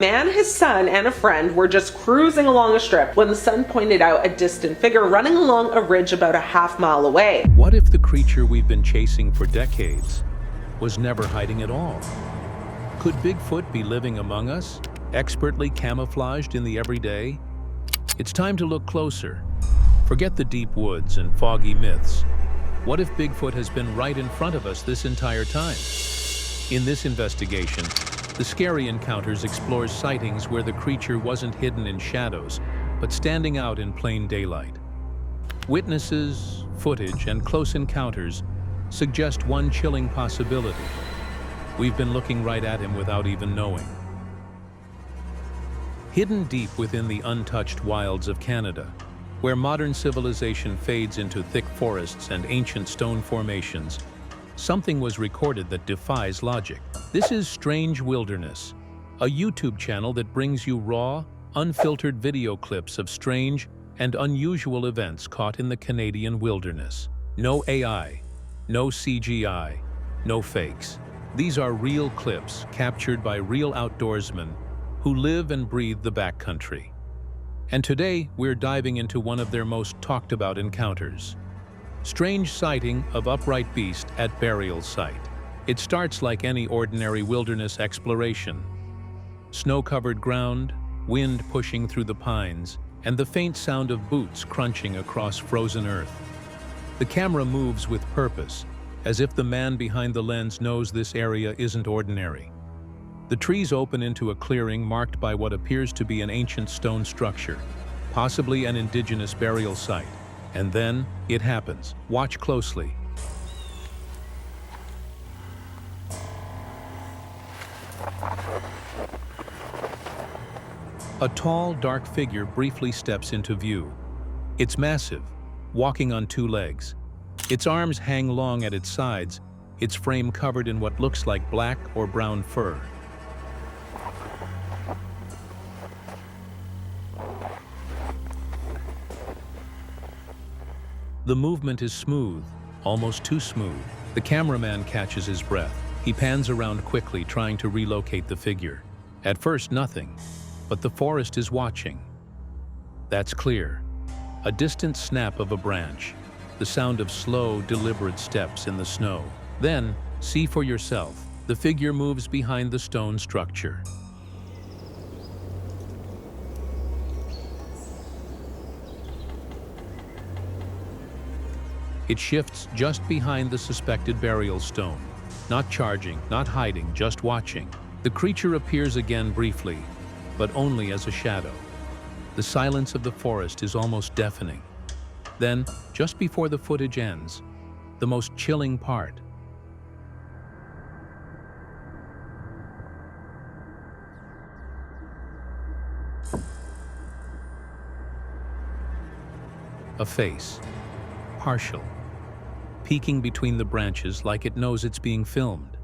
Man, his son, and a friend were just cruising along a strip when the son pointed out a distant figure running along a ridge about a half-mile away. What if the creature we've been chasing for decades was never hiding at all? Could Bigfoot be living among us, expertly camouflaged in the everyday? It's time to look closer. Forget the deep woods and foggy myths. What if Bigfoot has been right in front of us this entire time? In this investigation, The Scary Encounters explores sightings where the creature wasn't hidden in shadows, but standing out in plain daylight. Witnesses, footage, and close encounters suggest one chilling possibility. We've been looking right at him without even knowing. Hidden deep within the untouched wilds of Canada, where modern civilization fades into thick forests and ancient stone formations, something was recorded that defies logic. This is Strange Wilderness, a YouTube channel that brings you raw, unfiltered video clips of strange and unusual events caught in the Canadian wilderness. No AI, no CGI, no fakes. These are real clips captured by real outdoorsmen who live and breathe the backcountry. And today, we're diving into one of their most talked about encounters. Strange sighting of upright beast at burial site. It starts like any ordinary wilderness exploration. Snow-covered ground, wind pushing through the pines, and the faint sound of boots crunching across frozen earth. The camera moves with purpose, as if the man behind the lens knows this area isn't ordinary. The trees open into a clearing marked by what appears to be an ancient stone structure, possibly an indigenous burial site. And then, it happens. Watch closely. A tall, dark figure briefly steps into view. It's massive, walking on two legs. Its arms hang long at its sides, its frame covered in what looks like black or brown fur. The movement is smooth, almost too smooth. The cameraman catches his breath. He pans around quickly, trying to relocate the figure. At first, nothing, but the forest is watching. That's clear. A distant snap of a branch, the sound of slow, deliberate steps in the snow. Then, see for yourself. The figure moves behind the stone structure. It shifts just behind the suspected burial stone. Not charging, not hiding, just watching. The creature appears again briefly, but only as a shadow. The silence of the forest is almost deafening. Then, just before the footage ends, the most chilling part. A face, partial, peeking between the branches like it knows it's being filmed.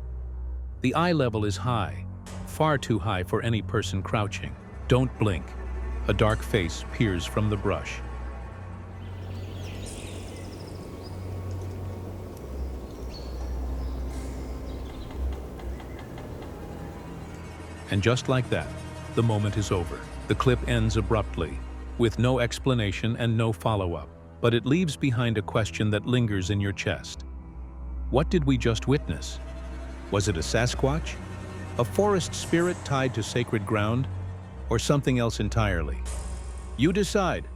The eye level is high, far too high for any person crouching. Don't blink. A dark face peers from the brush. And just like that, the moment is over. The clip ends abruptly, with no explanation and no follow-up. But it leaves behind a question that lingers in your chest. What did we just witness? Was it a Sasquatch? A forest spirit tied to sacred ground? Or something else entirely? You decide.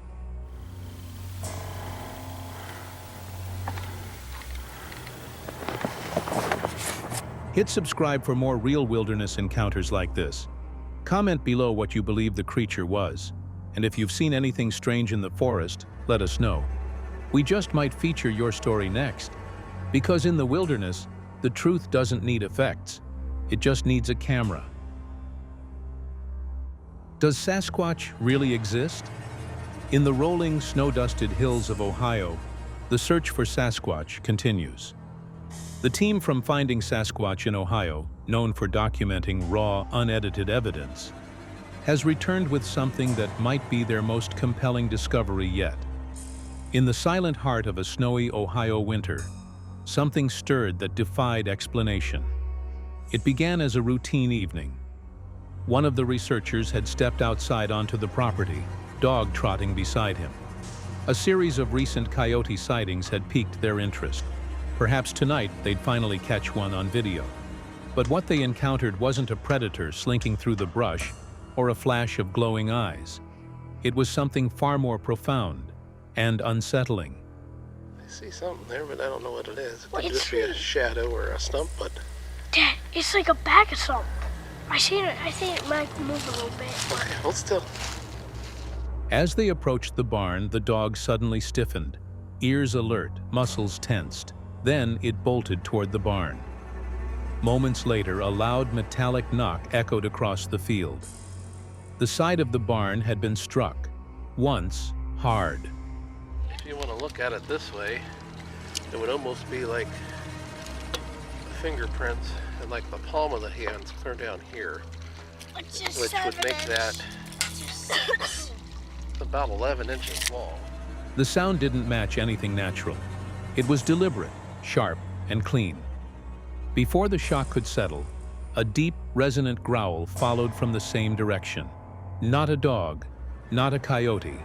Hit subscribe for more real wilderness encounters like this. Comment below what you believe the creature was. And if you've seen anything strange in the forest, let us know. We just might feature your story next. Because in the wilderness, the truth doesn't need effects. It just needs a camera. Does Sasquatch really exist? In the rolling, snow-dusted hills of Ohio, the search for Sasquatch continues. The team from Finding Sasquatch in Ohio, known for documenting raw, unedited evidence, has returned with something that might be their most compelling discovery yet. In the silent heart of a snowy Ohio winter, something stirred that defied explanation. It began as a routine evening. One of the researchers had stepped outside onto the property, dog trotting beside him. A series of recent coyote sightings had piqued their interest. Perhaps tonight they'd finally catch one on video. But what they encountered wasn't a predator slinking through the brush or a flash of glowing eyes. It was something far more profound and unsettling. I see something there, but I don't know what it is. It could just be a shadow or a stump, but... Dad, it's like a bag of something. I think it might move a little bit. Okay, hold still. As they approached the barn, the dog suddenly stiffened, ears alert, muscles tensed. Then it bolted toward the barn. Moments later, a loud metallic knock echoed across the field. The side of the barn had been struck, once hard. If you want to look at it this way, it would almost be like fingerprints and like the palm of the hands clear down here, which would make that about 11 inches long. The sound didn't match anything natural. It was deliberate, sharp, and clean. Before the shock could settle, a deep, resonant growl followed from the same direction. Not a dog, not a coyote.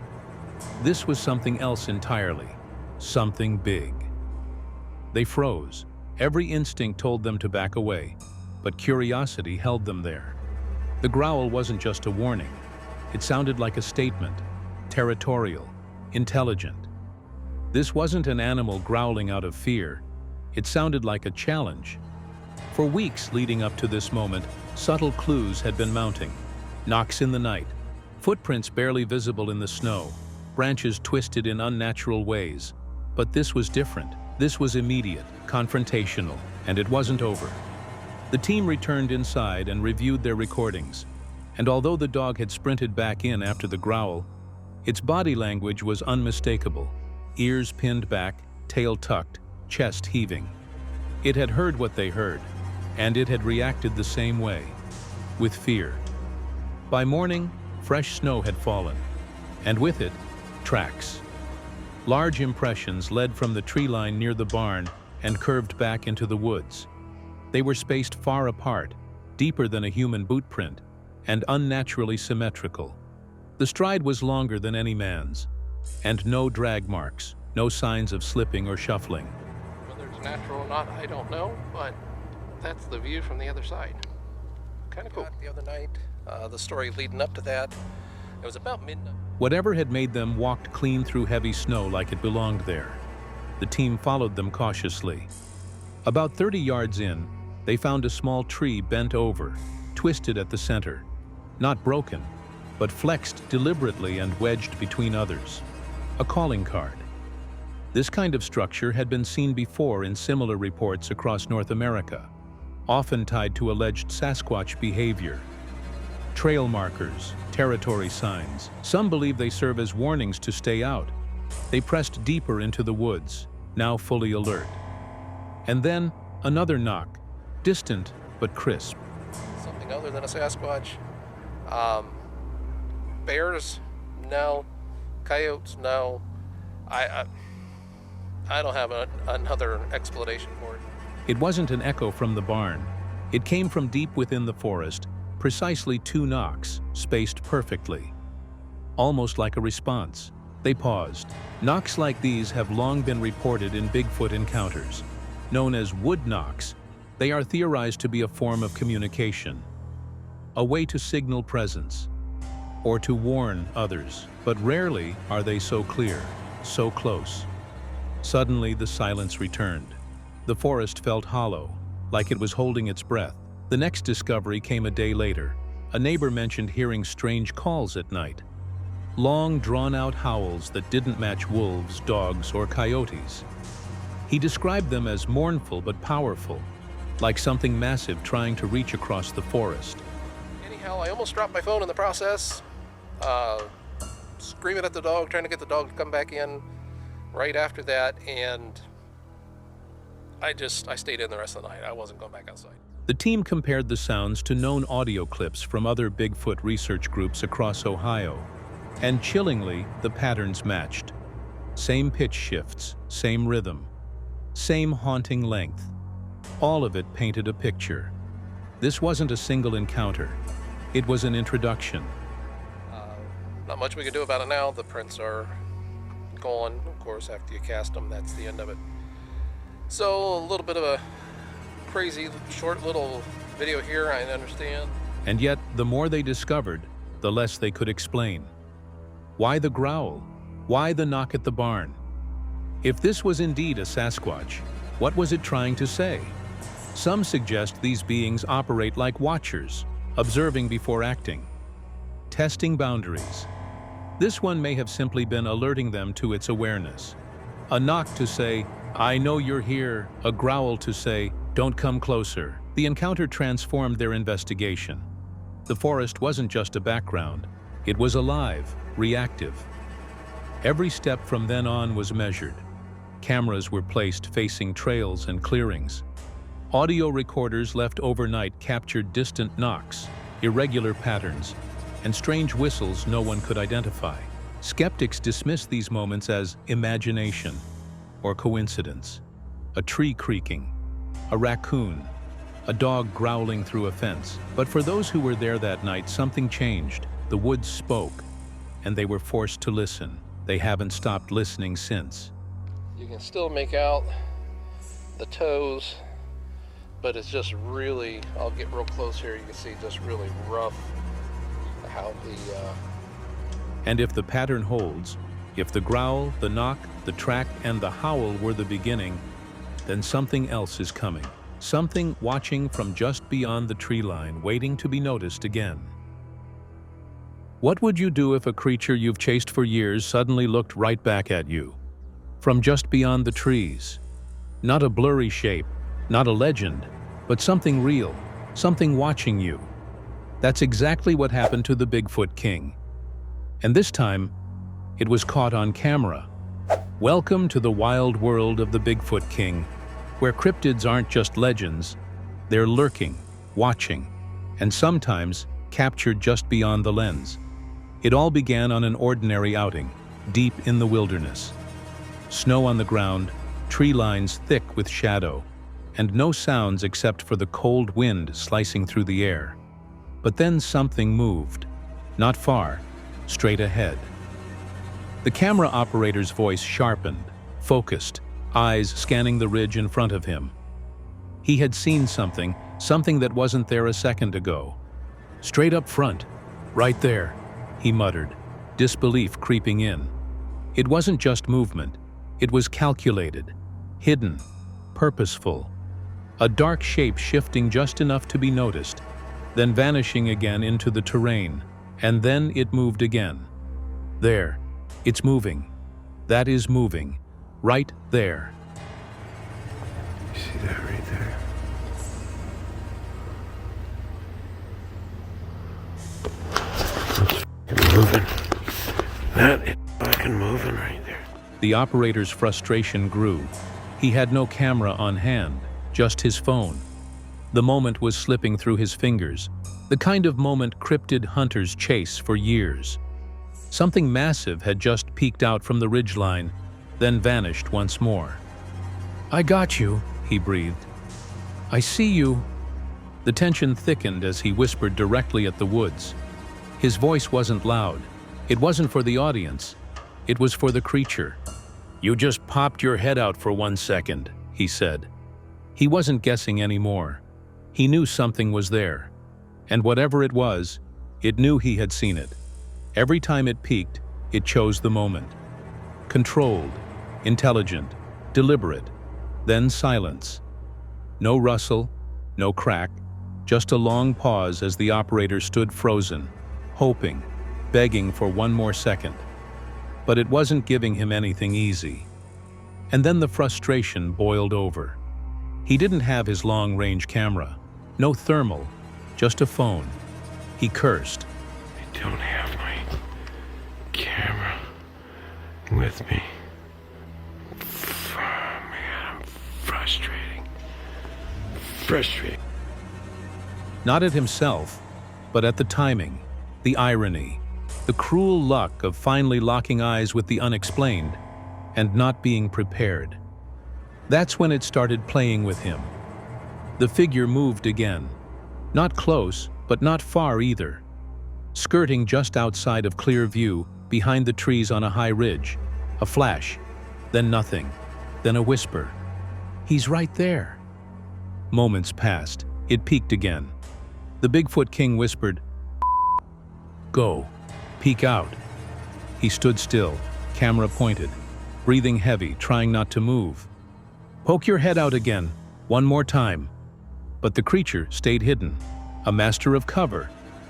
This was something else entirely, something big. They froze. Every instinct told them to back away, but curiosity held them there. The growl wasn't just a warning. It sounded like a statement, territorial, intelligent. This wasn't an animal growling out of fear. It sounded like a challenge. For weeks leading up to this moment, subtle clues had been mounting. Knocks in the night, footprints barely visible in the snow, branches twisted in unnatural ways. But this was different. This was immediate, confrontational, and it wasn't over. The team returned inside and reviewed their recordings. And although the dog had sprinted back in after the growl, its body language was unmistakable. Ears pinned back, tail tucked, chest heaving. It had heard what they heard, and it had reacted the same way, with fear. By morning, fresh snow had fallen, and with it, tracks. Large impressions led from the tree line near the barn and curved back into the woods. They were spaced far apart, deeper than a human boot print, and unnaturally symmetrical. The stride was longer than any man's, and no drag marks, no signs of slipping or shuffling. Whether it's natural or not, I don't know, but that's the view from the other side. Kind of cool. The other night, the story leading up to that, it was about midnight. Whatever had made them walked clean through heavy snow like it belonged there. The team followed them cautiously. About 30 yards in, they found a small tree bent over, twisted at the center. Not broken, but flexed deliberately and wedged between others. A calling card. This kind of structure had been seen before in similar reports across North America, often tied to alleged Sasquatch behavior. Trail markers, territory signs. Some believe they serve as warnings to stay out. They pressed deeper into the woods, now fully alert. And then, another knock, distant but crisp. Something other than a Sasquatch. Bears? No. Coyotes? No. I don't have another explanation for it. It wasn't an echo from the barn. It came from deep within the forest, precisely 2 knocks, spaced perfectly. Almost like a response. They paused. Knocks like these have long been reported in Bigfoot encounters. Known as wood knocks, they are theorized to be a form of communication, a way to signal presence, or to warn others. But rarely are they so clear, so close. Suddenly, the silence returned. The forest felt hollow, like it was holding its breath. The next discovery came a day later. A neighbor mentioned hearing strange calls at night. Long, drawn-out howls that didn't match wolves, dogs, or coyotes. He described them as mournful but powerful, like something massive trying to reach across the forest. Anyhow, I almost dropped my phone in the process. Screaming at the dog, trying to get the dog to come back in right after that, and I stayed in the rest of the night. I wasn't going back outside. The team compared the sounds to known audio clips from other Bigfoot research groups across Ohio, and chillingly, the patterns matched. Same pitch shifts, same rhythm, same haunting length. All of it painted a picture. This wasn't a single encounter. It was an introduction. Not much we can do about it now. The prints are gone. Of course, after you cast them, that's the end of it. So, a little bit of a crazy, short little video here, I understand. And yet, the more they discovered, the less they could explain. Why the growl? Why the knock at the barn? If this was indeed a Sasquatch, what was it trying to say? Some suggest these beings operate like watchers, observing before acting, testing boundaries. This one may have simply been alerting them to its awareness. A knock to say, "I know you're here," a growl to say, "Don't come closer." The encounter transformed their investigation. The forest wasn't just a background, it was alive, reactive. Every step from then on was measured. Cameras were placed facing trails and clearings. Audio recorders left overnight captured distant knocks, irregular patterns, and strange whistles no one could identify. Skeptics dismiss these moments as imagination or coincidence. A tree creaking, a raccoon, a dog growling through a fence. But for those who were there that night, something changed. The woods spoke, and they were forced to listen. They haven't stopped listening since. You can still make out the toes, but it's just really, I'll get real close here, you can see just really rough how And if the pattern holds, if the growl, the knock, the track, and the howl were the beginning, then something else is coming. Something watching from just beyond the tree line, waiting to be noticed again. What would you do if a creature you've chased for years suddenly looked right back at you? From just beyond the trees. Not a blurry shape, not a legend, but something real, something watching you. That's exactly what happened to the Bigfoot King. And this time, it was caught on camera. Welcome to the wild world of the Bigfoot King, where cryptids aren't just legends, they're lurking, watching, and sometimes captured just beyond the lens. It all began on an ordinary outing, deep in the wilderness. Snow on the ground, tree lines thick with shadow, and no sounds except for the cold wind slicing through the air. But then something moved, not far, straight ahead. The camera operator's voice sharpened, focused, eyes scanning the ridge in front of him. He had seen something that wasn't there a second ago. Straight up front, right there, he muttered, disbelief creeping in. It wasn't just movement, it was calculated, hidden, purposeful. A dark shape shifting just enough to be noticed, then vanishing again into the terrain, and then it moved again. There, it's moving. That is moving. Right there. You see that right there? It's moving. That is fucking moving right there. The operator's frustration grew. He had no camera on hand, just his phone. The moment was slipping through his fingers, the kind of moment cryptid hunters chase for years. Something massive had just peeked out from the ridgeline, then vanished once more. "I got you," he breathed. "I see you." The tension thickened as he whispered directly at the woods. His voice wasn't loud. It wasn't for the audience. It was for the creature. "You just popped your head out for 1 second," he said. He wasn't guessing anymore. He knew something was there. And whatever it was, it knew he had seen it. Every time it peeked, it chose the moment. Controlled, intelligent, deliberate, then silence. No rustle, no crack, just a long pause as the operator stood frozen, hoping, begging for one more second. But it wasn't giving him anything easy. And then the frustration boiled over. He didn't have his long-range camera, no thermal, just a phone. He cursed. I don't have my camera with me. Man, I'm frustrating. Not at himself, but at the timing, the irony, the cruel luck of finally locking eyes with the unexplained and not being prepared. That's when it started playing with him. The figure moved again. Not close, but not far either. skirting just outside of clear view behind the trees on a high ridge. A flash, then nothing, then a whisper. "He's right there." Moments passed. It peeked again. The Bigfoot King whispered, "Go, peek out." He stood still, camera pointed, breathing heavy, trying not to move. "Poke your head out again, one more time." But the creature stayed hidden, a master of cover.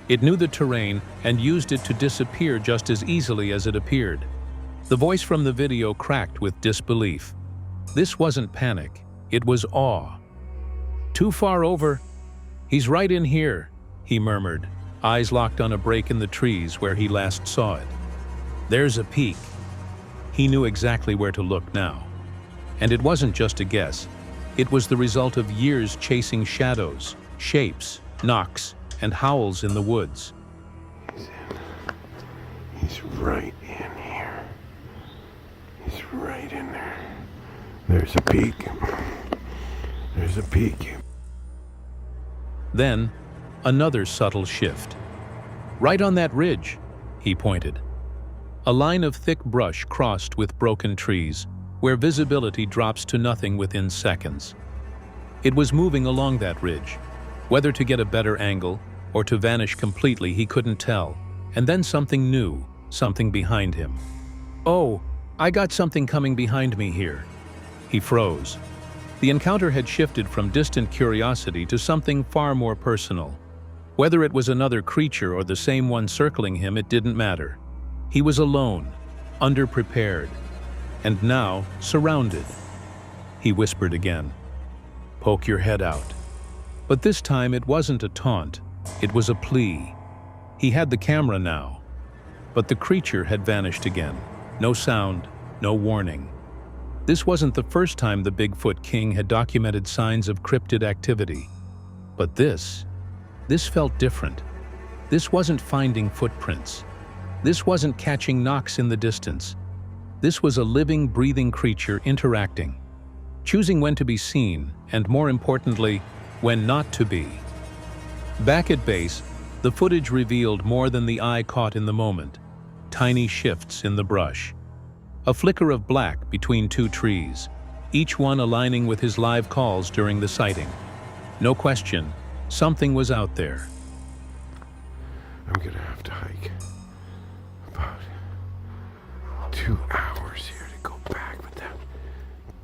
It knew the terrain and used it to disappear just as easily as it appeared. The voice from the video cracked with disbelief. This wasn't panic, it was awe. "Too far over. He's right in here," he murmured, eyes locked on a break in the trees where he last saw it. "There's a peak." He knew exactly where to look now. And it wasn't just a guess. It was the result of years chasing shadows, shapes, knocks, and howls in the woods. He's in. He's right in here. He's right in there. There's a peak. There's a peak. Then, another subtle shift. "Right on that ridge," he pointed. A line of thick brush crossed with broken trees, where visibility drops to nothing within seconds. It was moving along that ridge. Whether to get a better angle or to vanish completely, he couldn't tell. And then something new, something behind him. "Oh, I got something coming behind me here." He froze. The encounter had shifted from distant curiosity to something far more personal. Whether it was another creature or the same one circling him, it didn't matter. He was alone, underprepared, and now surrounded. He whispered again, "Poke your head out." But this time it wasn't a taunt, it was a plea. He had the camera now, but the creature had vanished again. No sound, no warning. This wasn't the first time the Bigfoot King had documented signs of cryptid activity. But this felt different. This wasn't finding footprints. This wasn't catching knocks in the distance. This was a living, breathing creature interacting, choosing when to be seen, and more importantly, when not to be. Back at base, the footage revealed more than the eye caught in the moment. Tiny shifts in the brush. A flicker of black between two trees, each one aligning with his live calls during the sighting. No question, something was out there. I'm gonna have to hike about 2 hours here to go back with that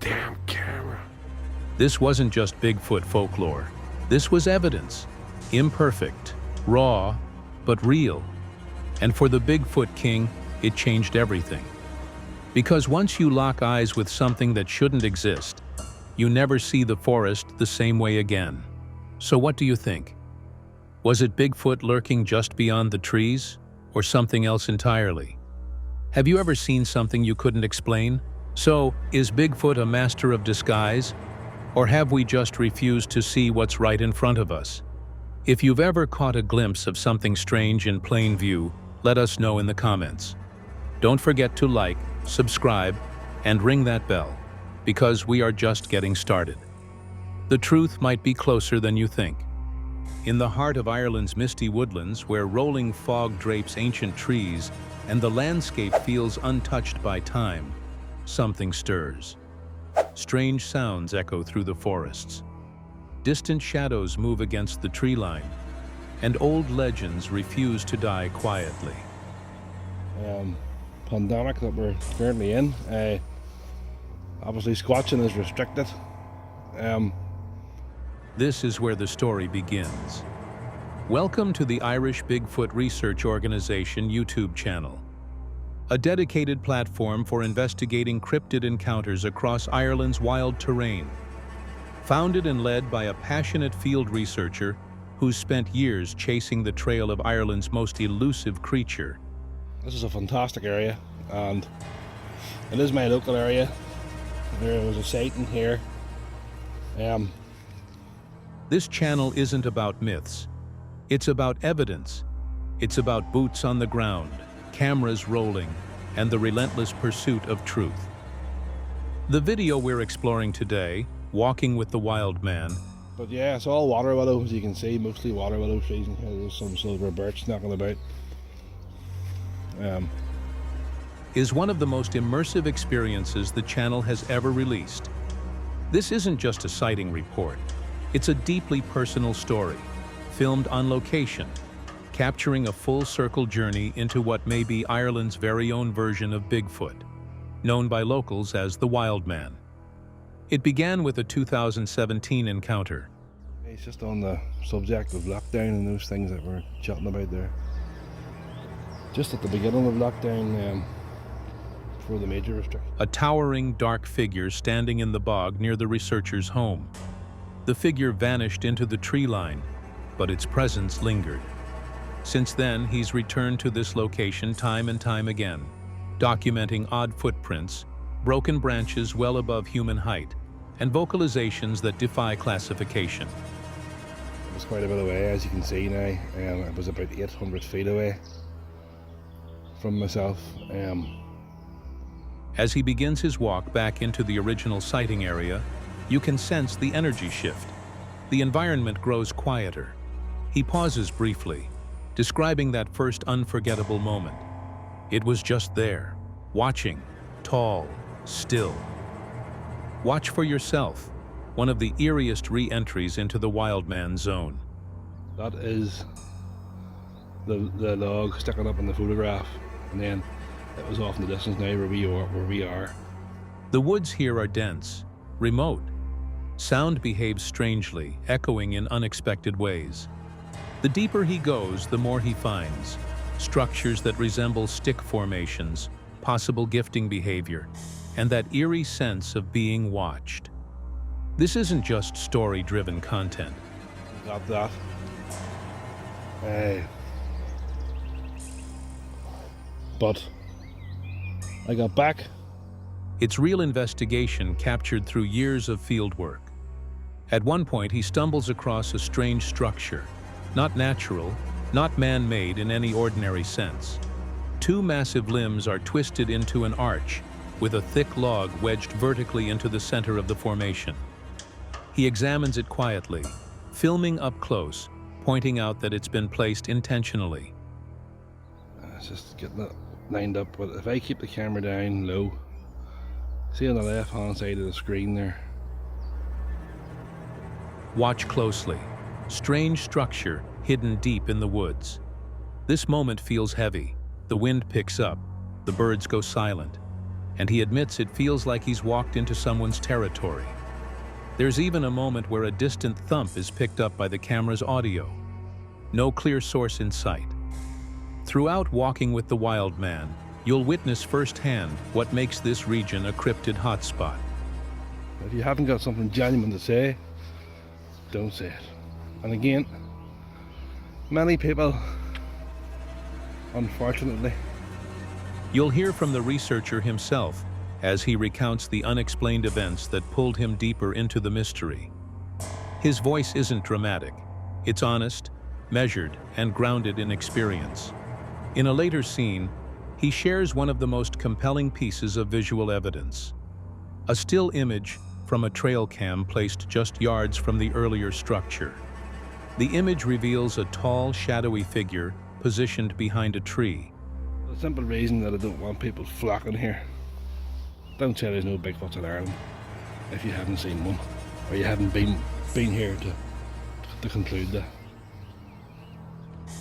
damn camera. This wasn't just Bigfoot folklore. This was evidence. Imperfect, raw, but real. And for the Bigfoot King, it changed everything. Because once you lock eyes with something that shouldn't exist, you never see the forest the same way again. So what do you think? Was it Bigfoot lurking just beyond the trees, or something else entirely? Have you ever seen something you couldn't explain? So, is Bigfoot a master of disguise? Or have we just refused to see what's right in front of us? If you've ever caught a glimpse of something strange in plain view, let us know in the comments. Don't forget to like, subscribe, and ring that bell, because we are just getting started. The truth might be closer than you think. In the heart of Ireland's misty woodlands, where rolling fog drapes ancient trees and the landscape feels untouched by time, something stirs. Strange sounds echo through the forests. Distant shadows move against the tree line, and old legends refuse to die quietly. Pandemic that we're currently in. Obviously squatching is restricted. This is where the story begins. Welcome to the Irish Bigfoot Research Organization YouTube channel, a dedicated platform for investigating cryptid encounters across Ireland's wild terrain. Founded and led by a passionate field researcher who's spent years chasing the trail of Ireland's most elusive creature. This is a fantastic area, and it is my local area. There was a sighting here. This channel isn't about myths. It's about evidence. It's about boots on the ground, cameras rolling, and the relentless pursuit of truth. The video we're exploring today, Walking with the Wild Man, But yeah, it's all water willow, as you can see, mostly water willow trees, and there's some silver birch knocking about. Is one of the most immersive experiences the channel has ever released. This isn't just a sighting report. It's a deeply personal story, filmed on location, capturing a full-circle journey into what may be Ireland's very own version of Bigfoot, known by locals as the Wild Man. It began with a 2017 encounter. It's just on the subject of lockdown and those things that we're chatting about there. Just at the beginning of lockdown, before the major restrictions. A towering, dark figure standing in the bog near the researcher's home. The figure vanished into the tree line, but its presence lingered. Since then, he's returned to this location time and time again, documenting odd footprints, broken branches well above human height, and vocalizations that defy classification. It was quite a bit away, as you can see now. It was about 800 feet away from myself. As he begins his walk back into the original sighting area, you can sense the energy shift. The environment grows quieter. He pauses briefly, describing that first unforgettable moment. It was just there, watching, tall, still. Watch for yourself, one of the eeriest re-entries into the Wild Man zone. That is the log sticking up in the photograph, and then it was off in the distance now where we are. The woods here are dense, remote. Sound behaves strangely, echoing in unexpected ways. The deeper he goes, the more he finds. Structures that resemble stick formations, possible gifting behavior, and that eerie sense of being watched. This isn't just story-driven content. Got that. But I got back. It's real investigation captured through years of fieldwork. At one point, he stumbles across a strange structure, not natural, not man-made in any ordinary sense. Two massive limbs are twisted into an arch, with a thick log wedged vertically into the center of the formation. He examines it quietly, filming up close, pointing out that it's been placed intentionally. It's just getting it lined up, but if I keep the camera down low, see on the left-hand side of the screen there. Watch closely. Strange structure hidden deep in the woods. This moment feels heavy. The wind picks up, the birds go silent, and he admits it feels like he's walked into someone's territory. There's even a moment where a distant thump is picked up by the camera's audio. No clear source in sight. Throughout Walking with the Wild Man, you'll witness firsthand what makes this region a cryptid hotspot. If you haven't got something genuine to say, don't say it. And again, many people, unfortunately. You'll hear from the researcher himself as he recounts the unexplained events that pulled him deeper into the mystery. His voice isn't dramatic. It's honest, measured, and grounded in experience. In a later scene, he shares one of the most compelling pieces of visual evidence. A still image from a trail cam placed just yards from the earlier structure. The image reveals a tall, shadowy figure positioned behind a tree. The simple reason that I don't want people flocking here. Don't say there's no Bigfoots in Ireland if you haven't seen one, or you haven't been here to conclude that.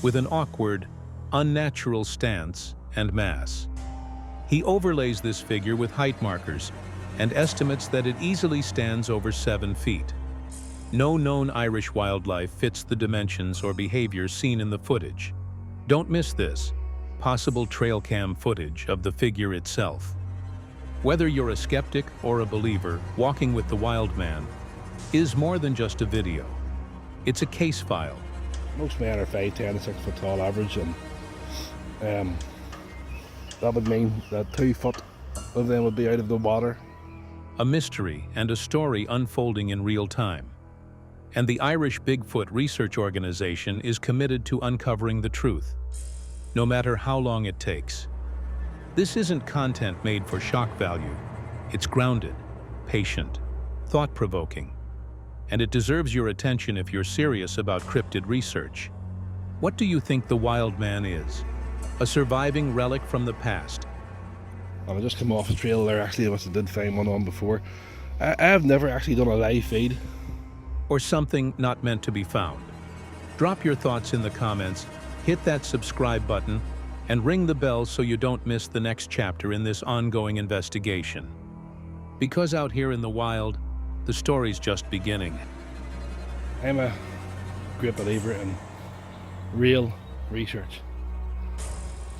With an awkward, unnatural stance and mass, he overlays this figure with height markers and estimates that it easily stands over 7 feet. No known Irish wildlife fits the dimensions or behaviors seen in the footage. Don't miss this, possible trail cam footage of the figure itself. Whether you're a skeptic or a believer, Walking with the Wild Man is more than just a video. It's a case file. Most men are 5'10" to 6 foot tall average, and that would mean that 2 foot of them would be out of the water. A mystery and a story unfolding in real time. And the Irish Bigfoot Research Organization is committed to uncovering the truth, no matter how long it takes. This isn't content made for shock value. It's grounded, patient, thought-provoking, and it deserves your attention if you're serious about cryptid research. What do you think the Wild Man is? a surviving relic from the past. And I just come off a trail there, actually. I must have did find one on before. I've never actually done a live feed. Or something not meant to be found. Drop your thoughts in the comments, hit that subscribe button, and ring the bell so you don't miss the next chapter in this ongoing investigation. Because out here in the wild, the story's just beginning. I'm a great believer in real research.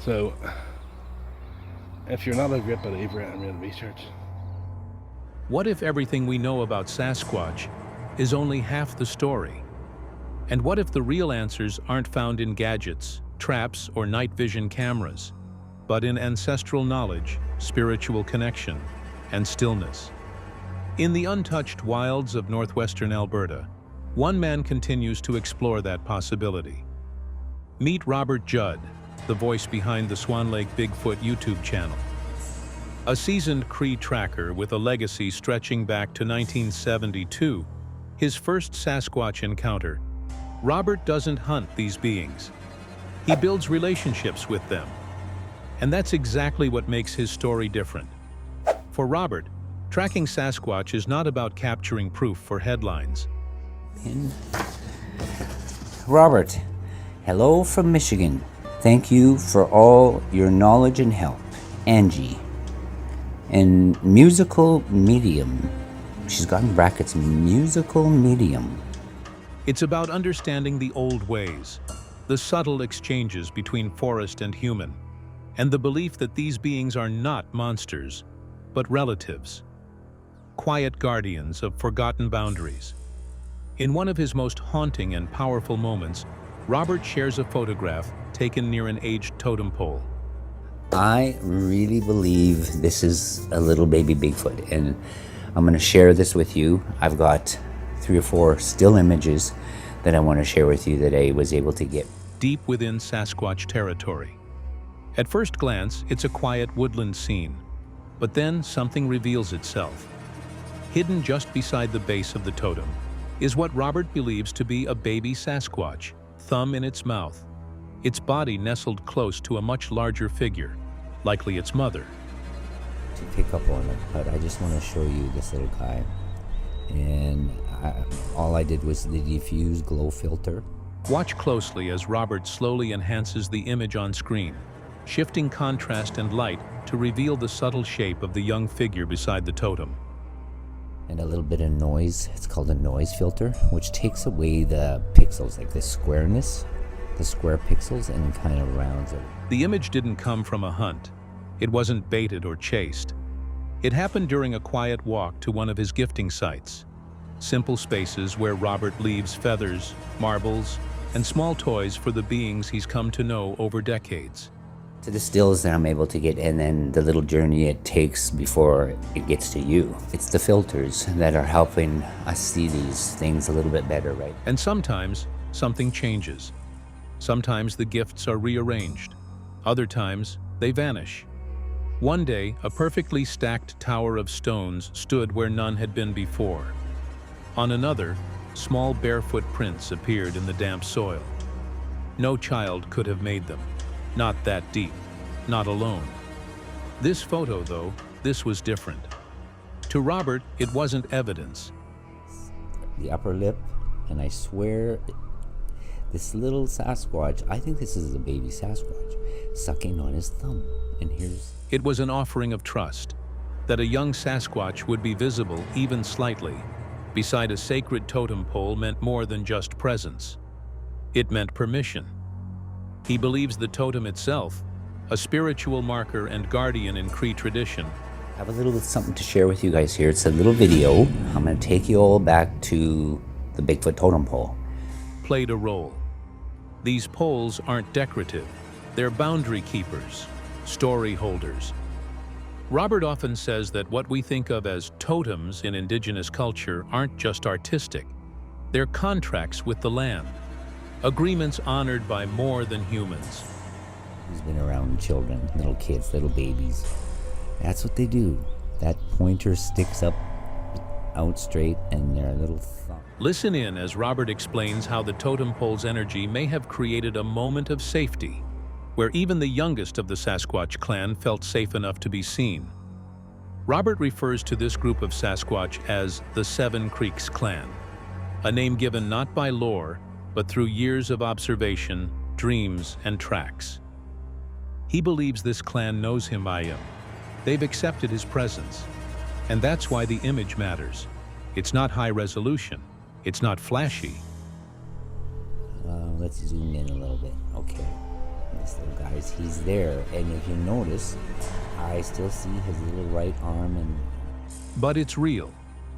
So, if you're not a great believer in real research, What if everything we know about Sasquatch is only half the story? And what if the real answers aren't found in gadgets, traps, or night vision cameras, but in ancestral knowledge, spiritual connection, and stillness? In the untouched wilds of northwestern Alberta, one man continues to explore that possibility. Meet Robert Judd, the voice behind the Swan Lake Bigfoot YouTube channel. A seasoned Cree tracker with a legacy stretching back to 1972, his first Sasquatch encounter, Robert doesn't hunt these beings. He builds relationships with them. And that's exactly what makes his story different. For Robert, tracking Sasquatch is not about capturing proof for headlines. Robert, hello from Michigan. Thank you for all your knowledge and help. Angie. And musical medium. She's got in brackets, musical medium. It's about understanding the old ways, the subtle exchanges between forest and human, and the belief that these beings are not monsters, but relatives, quiet guardians of forgotten boundaries. In one of his most haunting and powerful moments, Robert shares a photograph taken near an aged totem pole. I really believe this is a little baby Bigfoot, and I'm going to share this with you. I've got 3 or 4 still images that I want to share with you that I was able to get. Deep within Sasquatch territory. At first glance, it's a quiet woodland scene, but then something reveals itself. Hidden just beside the base of the totem is what Robert believes to be a baby Sasquatch, thumb in its mouth, its body nestled close to a much larger figure, likely its mother. To pick up on it, but I just want to show you this little guy. And all I did was the diffuse glow filter. Watch closely as Robert slowly enhances the image on screen, shifting contrast and light to reveal the subtle shape of the young figure beside the totem. And a little bit of noise. It's called a noise filter, which takes away the pixels, like the squareness, the square pixels, and kind of rounds it. The image didn't come from a hunt. It wasn't baited or chased. It happened during a quiet walk to one of his gifting sites. Simple spaces where Robert leaves feathers, marbles, and small toys for the beings he's come to know over decades. To the stills that I'm able to get, and then the little journey it takes before it gets to you. It's the filters that are helping us see these things a little bit better, right? And sometimes, something changes. Sometimes the gifts are rearranged. Other times, they vanish. One day, a perfectly stacked tower of stones stood where none had been before. On another, small barefoot prints appeared in the damp soil. No child could have made them. Not that deep. Not alone. This photo, though, this was different. To Robert, it wasn't evidence. The upper lip, and I swear, this little Sasquatch, I think this is a baby Sasquatch, sucking on his thumb. And here's... It was an offering of trust, that a young Sasquatch would be visible, even slightly, beside a sacred totem pole meant more than just presence. It meant permission. He believes the totem itself, a spiritual marker and guardian in Cree tradition. I have a little something to share with you guys here. It's a little video. I'm going to take you all back to the Bigfoot totem pole. Played a role. These poles aren't decorative. They're boundary keepers, story holders. Robert often says that what we think of as totems in indigenous culture aren't just artistic. They're contracts with the land, agreements honored by more than humans. He's been around children, little kids, little babies. That's what they do. That pointer sticks up out straight and their little thumb. Listen in as Robert explains how the totem pole's energy may have created a moment of safety, where even the youngest of the Sasquatch clan felt safe enough to be seen. Robert refers to this group of Sasquatch as the Seven Creeks Clan, a name given not by lore, but through years of observation, dreams, and tracks. He believes this clan knows him by him. They've accepted his presence. And that's why the image matters. It's not high resolution. It's not flashy. Let's zoom in a little bit. Okay. This little guy, he's there. And if you notice, I still see his little right arm and... But it's real.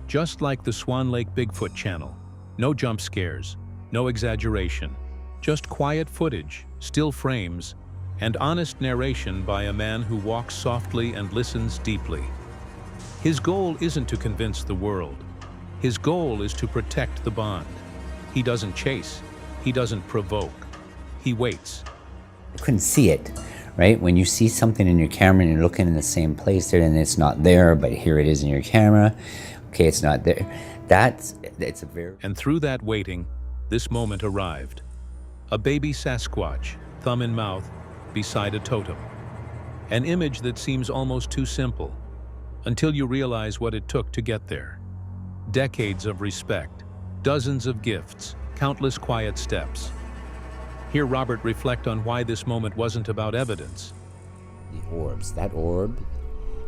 Just like the Swan Lake Bigfoot channel. No jump scares, no exaggeration. Just quiet footage, still frames, and honest narration by a man who walks softly and listens deeply. His goal isn't to convince the world. His goal is to protect the bond. He doesn't chase. He doesn't provoke. He waits. I couldn't see it, right? When you see something in your camera and you're looking in the same place there and it's not there, but here it is in your camera. Okay, it's not there. It's a very... And through that waiting, this moment arrived. A baby Sasquatch, thumb in mouth, beside a totem. An image that seems almost too simple, until you realize what it took to get there. Decades of respect, dozens of gifts, countless quiet steps. Hear Robert reflect on why this moment wasn't about evidence. The orbs. That orb,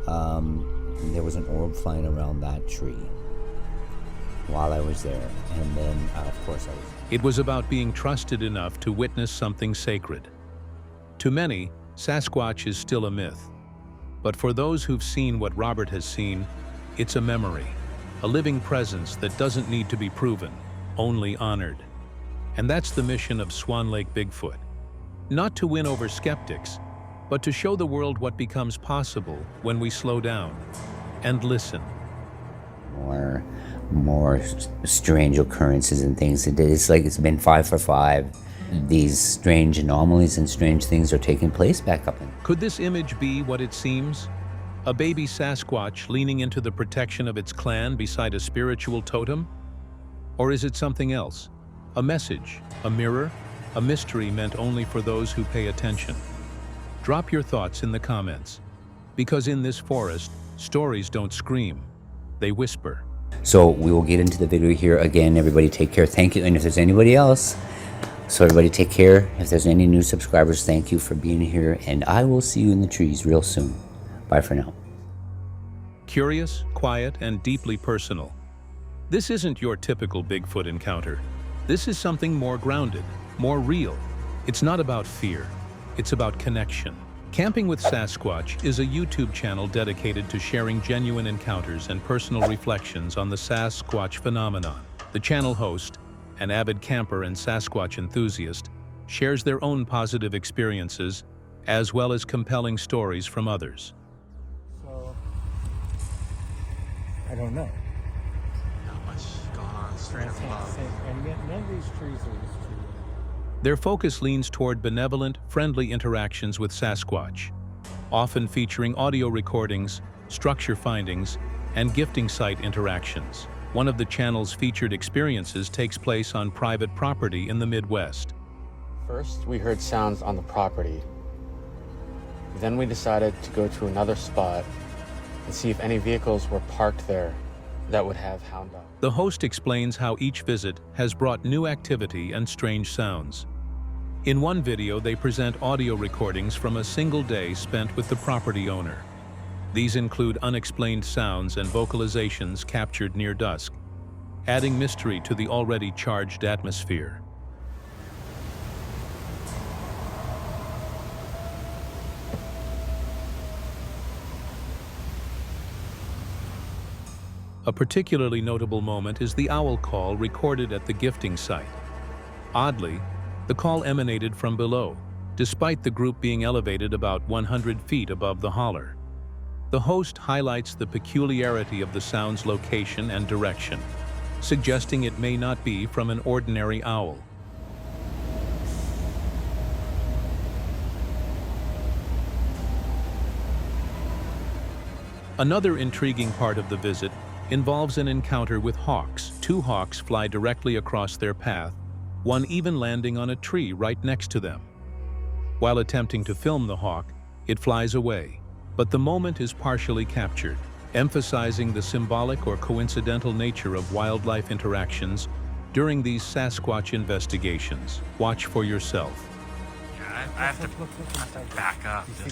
there was an orb flying around that tree while I was there. And then, of course, I was... It was about being trusted enough to witness something sacred. To many, Sasquatch is still a myth. But for those who've seen what Robert has seen, it's a memory, a living presence that doesn't need to be proven, only honored. And that's the mission of Swan Lake Bigfoot. Not to win over skeptics, but to show the world what becomes possible when we slow down and listen. More strange occurrences and things. It's like it's been 5 for 5. These strange anomalies and strange things are taking place back up. Could this image be what it seems? A baby Sasquatch leaning into the protection of its clan beside a spiritual totem? Or is it something else? A message, a mirror, a mystery meant only for those who pay attention? Drop your thoughts in the comments. Because in this forest, stories don't scream, they whisper. So we will get into the video here again. Everybody take care. Thank you. And if there's anybody else, so everybody take care. If there's any new subscribers, thank you for being here. And I will see you in the trees real soon. Bye for now. Curious, quiet, and deeply personal. This isn't your typical Bigfoot encounter. This is something more grounded, more real. It's not about fear. It's about connection. Camping with Sasquatch is a YouTube channel dedicated to sharing genuine encounters and personal reflections on the Sasquatch phenomenon. The channel host, an avid camper and Sasquatch enthusiast, shares their own positive experiences as well as compelling stories from others. So, I don't know. Not much going on straight up above. And yet none of these trees are this tree. Their focus leans toward benevolent, friendly interactions with Sasquatch, often featuring audio recordings, structure findings, and gifting site interactions. One of the channel's featured experiences takes place on private property in the Midwest. First, we heard sounds on the property. Then we decided to go to another spot and see if any vehicles were parked there that would have hound dogs. The host explains how each visit has brought new activity and strange sounds. In one video, they present audio recordings from a single day spent with the property owner. These include unexplained sounds and vocalizations captured near dusk, adding mystery to the already charged atmosphere. A particularly notable moment is the owl call recorded at the gifting site. Oddly, the call emanated from below, despite the group being elevated about 100 feet above the holler. The host highlights the peculiarity of the sound's location and direction, suggesting it may not be from an ordinary owl. Another intriguing part of the visit involves an encounter with hawks. 2 hawks fly directly across their path, one even landing on a tree right next to them. While attempting to film the hawk, it flies away, but the moment is partially captured, emphasizing the symbolic or coincidental nature of wildlife interactions during these Sasquatch investigations. Watch for yourself. Yeah, I have to back up. You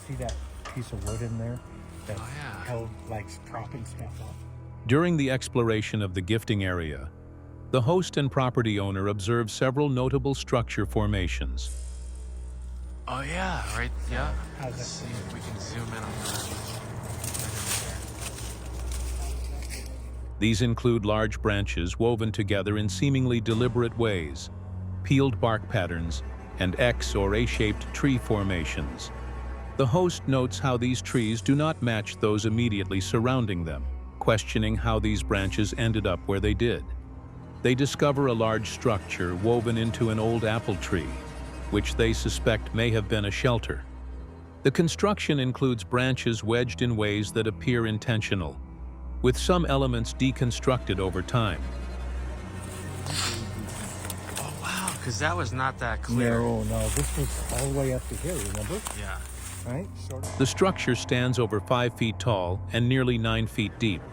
see that piece of wood in there that's held like propping stuff up? During the exploration of the gifting area, the host and property owner observed several notable structure formations. Oh yeah, right, yeah. How's that Let's see if we can zoom in on that. These include large branches woven together in seemingly deliberate ways, peeled bark patterns, and X or A-shaped tree formations. The host notes how these trees do not match those immediately surrounding them, questioning how these branches ended up where they did. They discover a large structure woven into an old apple tree, which they suspect may have been a shelter. The construction includes branches wedged in ways that appear intentional, with some elements deconstructed over time. Oh wow, because that was not that clear. No, this was all the way up to here, remember? Yeah. Right? Sort of. The structure stands over 5 feet tall and nearly 9 feet deep,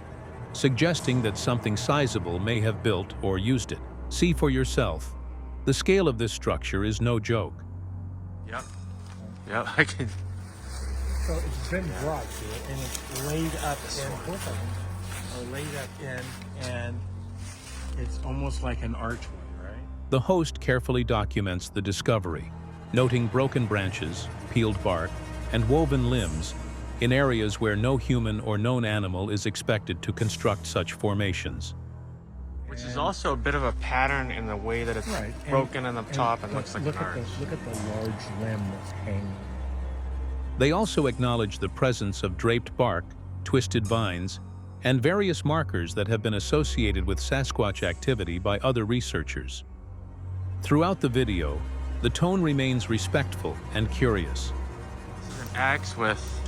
suggesting that something sizable may have built or used it. See for yourself. The scale of this structure is no joke. Yep, I can. So it's been brought to it, and it's laid up in, both of them are laid up in, and it's almost like an archway, right? The host carefully documents the discovery, noting broken branches, peeled bark, and woven limbs in areas where no human or known animal is expected to construct such formations. Which is also a bit of a pattern in the way that it's broken on the top and looks like an arch. Look at the large limb that's hanging. They also acknowledge the presence of draped bark, twisted vines, and various markers that have been associated with Sasquatch activity by other researchers. Throughout the video, the tone remains respectful and curious. This is an axe with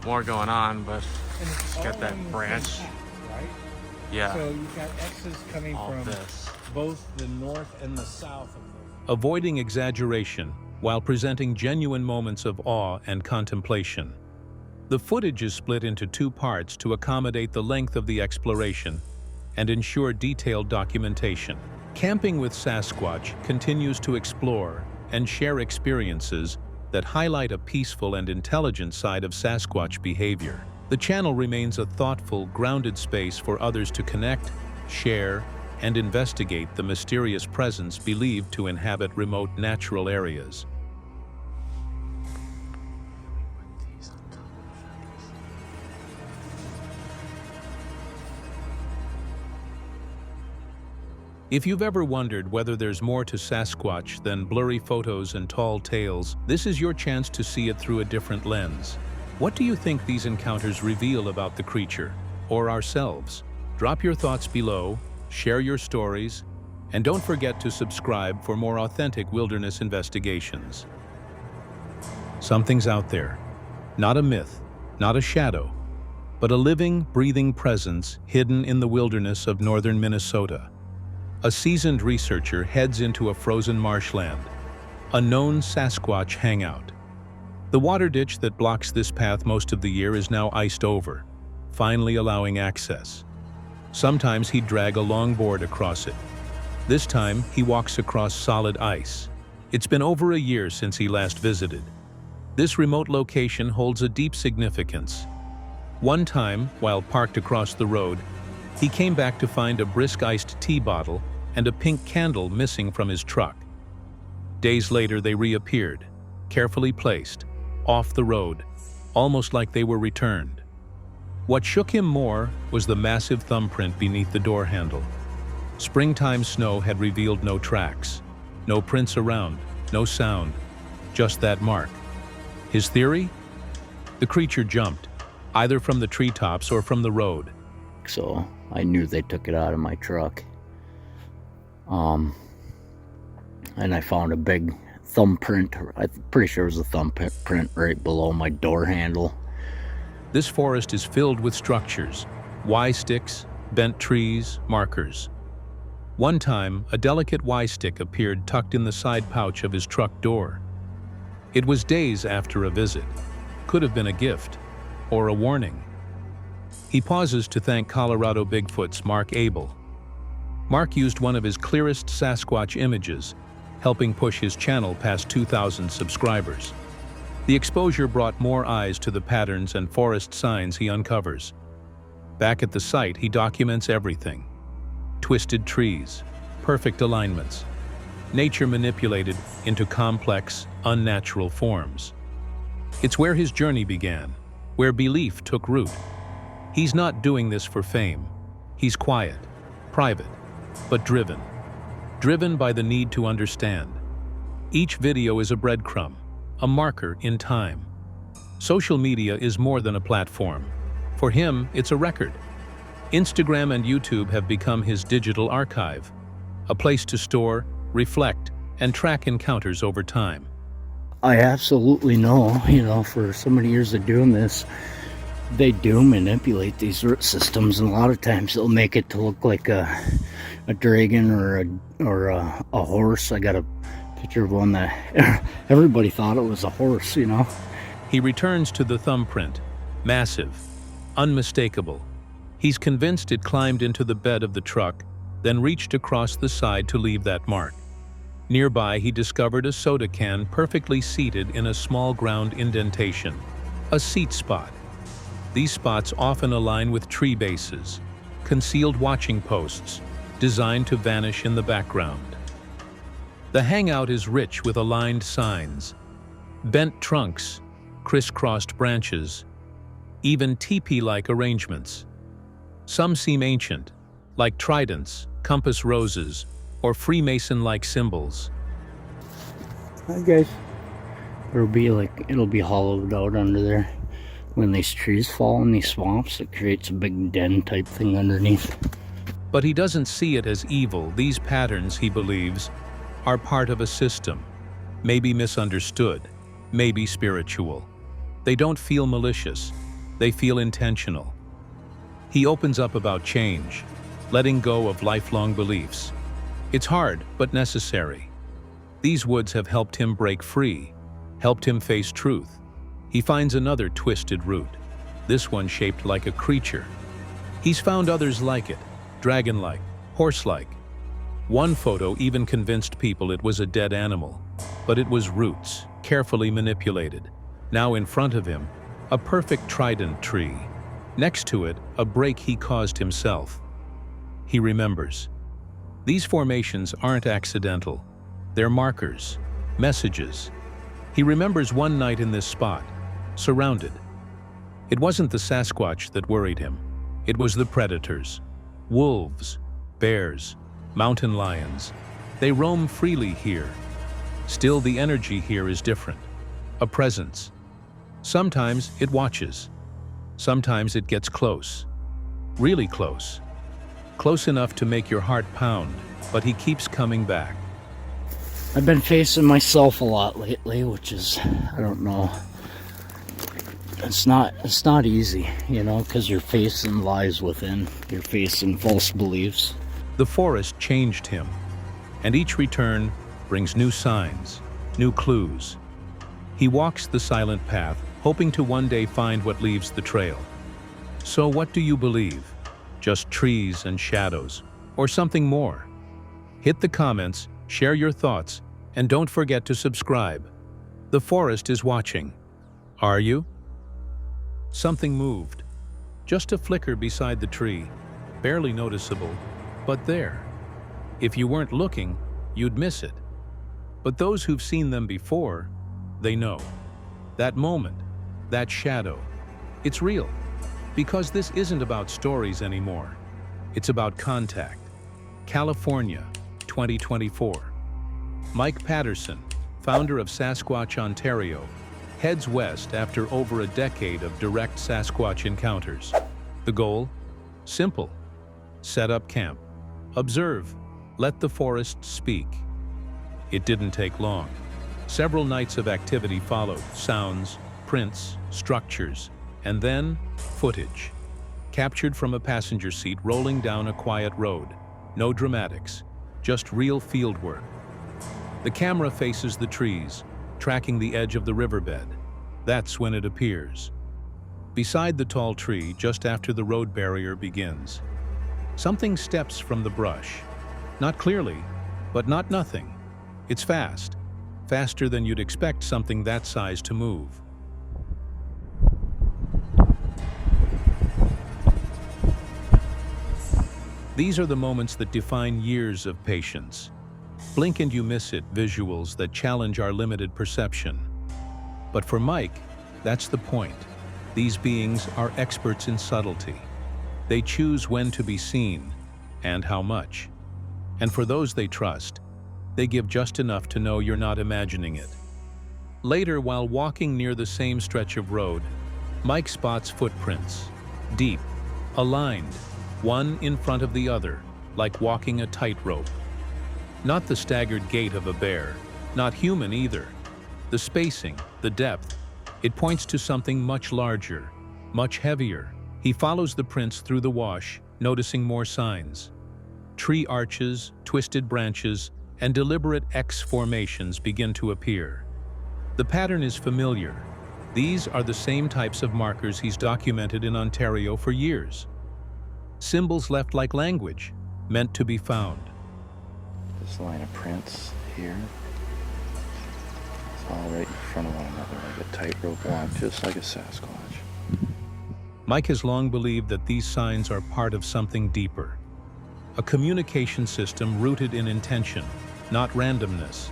more going on, but it's got that branch. Right? Yeah. So you've got X's coming All from this. both the north and the south of them. Avoiding exaggeration while presenting genuine moments of awe and contemplation. The footage is split into 2 parts to accommodate the length of the exploration and ensure detailed documentation. Camping with Sasquatch continues to explore and share experiences that highlight a peaceful and intelligent side of Sasquatch behavior. The channel remains a thoughtful, grounded space for others to connect, share, and investigate the mysterious presence believed to inhabit remote natural areas. If you've ever wondered whether there's more to Sasquatch than blurry photos and tall tales, this is your chance to see it through a different lens. What do you think these encounters reveal about the creature, or ourselves? Drop your thoughts below, share your stories, and don't forget to subscribe for more authentic wilderness investigations. Something's out there. Not a myth, not a shadow, but a living, breathing presence hidden in the wilderness of northern Minnesota. A seasoned researcher heads into a frozen marshland, a known Sasquatch hangout. The water ditch that blocks this path most of the year is now iced over, finally allowing access. Sometimes he'd drag a long board across it. This time, he walks across solid ice. It's been over a year since he last visited. This remote location holds a deep significance. One time, while parked across the road, he came back to find a brisk iced tea bottle and a pink candle missing from his truck. Days later, they reappeared, carefully placed, off the road, almost like they were returned. What shook him more was the massive thumbprint beneath the door handle. Springtime snow had revealed no tracks, no prints around, no sound, just that mark. His theory? The creature jumped, either from the treetops or from the road. So I knew they took it out of my truck. And I found a big thumbprint. I'm pretty sure it was a thumbprint right below my door handle. This forest is filled with structures, Y sticks, bent trees, markers. One time, a delicate Y stick appeared tucked in the side pouch of his truck door. It was days after a visit. Could have been a gift or a warning. He pauses to thank Colorado Bigfoot's Mark Abel. Mark used one of his clearest Sasquatch images, helping push his channel past 2,000 subscribers. The exposure brought more eyes to the patterns and forest signs he uncovers. Back at the site, he documents everything. Twisted trees, perfect alignments, nature manipulated into complex, unnatural forms. It's where his journey began, where belief took root. He's not doing this for fame. He's quiet, private, but driven. Driven by the need to understand. Each video is a breadcrumb, a marker in time. Social media is more than a platform. For him, it's a record. Instagram and YouTube have become his digital archive, a place to store, reflect, and track encounters over time. I absolutely know, for so many years of doing this, they do manipulate these root systems, and a lot of times they'll make it to look like a dragon or a horse. I got a picture of one that everybody thought it was a horse, He returns to the thumbprint, massive, unmistakable. He's convinced it climbed into the bed of the truck, then reached across the side to leave that mark. Nearby, he discovered a soda can perfectly seated in a small ground indentation, a seat spot. These spots often align with tree bases, concealed watching posts, designed to vanish in the background. The hangout is rich with aligned signs, bent trunks, crisscrossed branches, even teepee-like arrangements. Some seem ancient, like tridents, compass roses, or Freemason-like symbols. Hi guys. It'll be hollowed out under there. When these trees fall in these swamps, it creates a big den type thing underneath. But he doesn't see it as evil. These patterns, he believes, are part of a system, maybe misunderstood, maybe spiritual. They don't feel malicious, they feel intentional. He opens up about change, letting go of lifelong beliefs. It's hard, but necessary. These woods have helped him break free, helped him face truth. He finds another twisted root, this one shaped like a creature. He's found others like it, dragon-like, horse-like. One photo even convinced people it was a dead animal, but it was roots, carefully manipulated. Now in front of him, a perfect trident tree. Next to it, a break he caused himself. He remembers. These formations aren't accidental. They're markers, messages. He remembers one night in this spot, surrounded. It wasn't the Sasquatch that worried him. It was the predators. Wolves, bears, mountain lions. They roam freely here. Still, the energy here is different. A presence. Sometimes it watches. Sometimes it gets close. Really close. Close enough to make your heart pound, but he keeps coming back. I've been facing myself a lot lately, which is, I don't know. It's not easy, because you're facing lies within. You're facing false beliefs. The forest changed him, and each return brings new signs, new clues. He walks the silent path, hoping to one day find what leaves the trail. So what do you believe? Just trees and shadows, or something more? Hit the comments, share your thoughts, and don't forget to subscribe. The forest is watching. Are you? Something moved. Just a flicker beside the tree, barely noticeable, but there. If you weren't looking, you'd miss it. But those who've seen them before, they know. That moment, that shadow, it's real. Because this isn't about stories anymore. It's about contact. California, 2024. Mike Patterson, founder of Sasquatch Ontario, heads west after over a decade of direct Sasquatch encounters. The goal? Simple. Set up camp. Observe. Let the forest speak. It didn't take long. Several nights of activity followed. Sounds, prints, structures, and then footage. Captured from a passenger seat rolling down a quiet road. No dramatics, just real fieldwork. The camera faces the trees, tracking the edge of the riverbed. That's when it appears. Beside the tall tree, just after the road barrier begins, something steps from the brush. Not clearly, but not nothing. It's fast. Faster than you'd expect something that size to move. These are the moments that define years of patience. Blink and you miss it, visuals that challenge our limited perception. But for Mike, that's the point. These beings are experts in subtlety. They choose when to be seen and how much. And for those they trust, they give just enough to know you're not imagining it. Later, while walking near the same stretch of road, Mike spots footprints, deep, aligned, one in front of the other, like walking a tightrope. Not the staggered gait of a bear, not human either. The spacing, the depth, it points to something much larger, much heavier. He follows the prints through the wash, noticing more signs. Tree arches, twisted branches, and deliberate X formations begin to appear. The pattern is familiar. These are the same types of markers he's documented in Ontario for years. Symbols left like language, meant to be found. This line of prints here, it's all right in front of one another, like a tightrope walk, just like a Sasquatch. Mike has long believed that these signs are part of something deeper. A communication system rooted in intention, not randomness.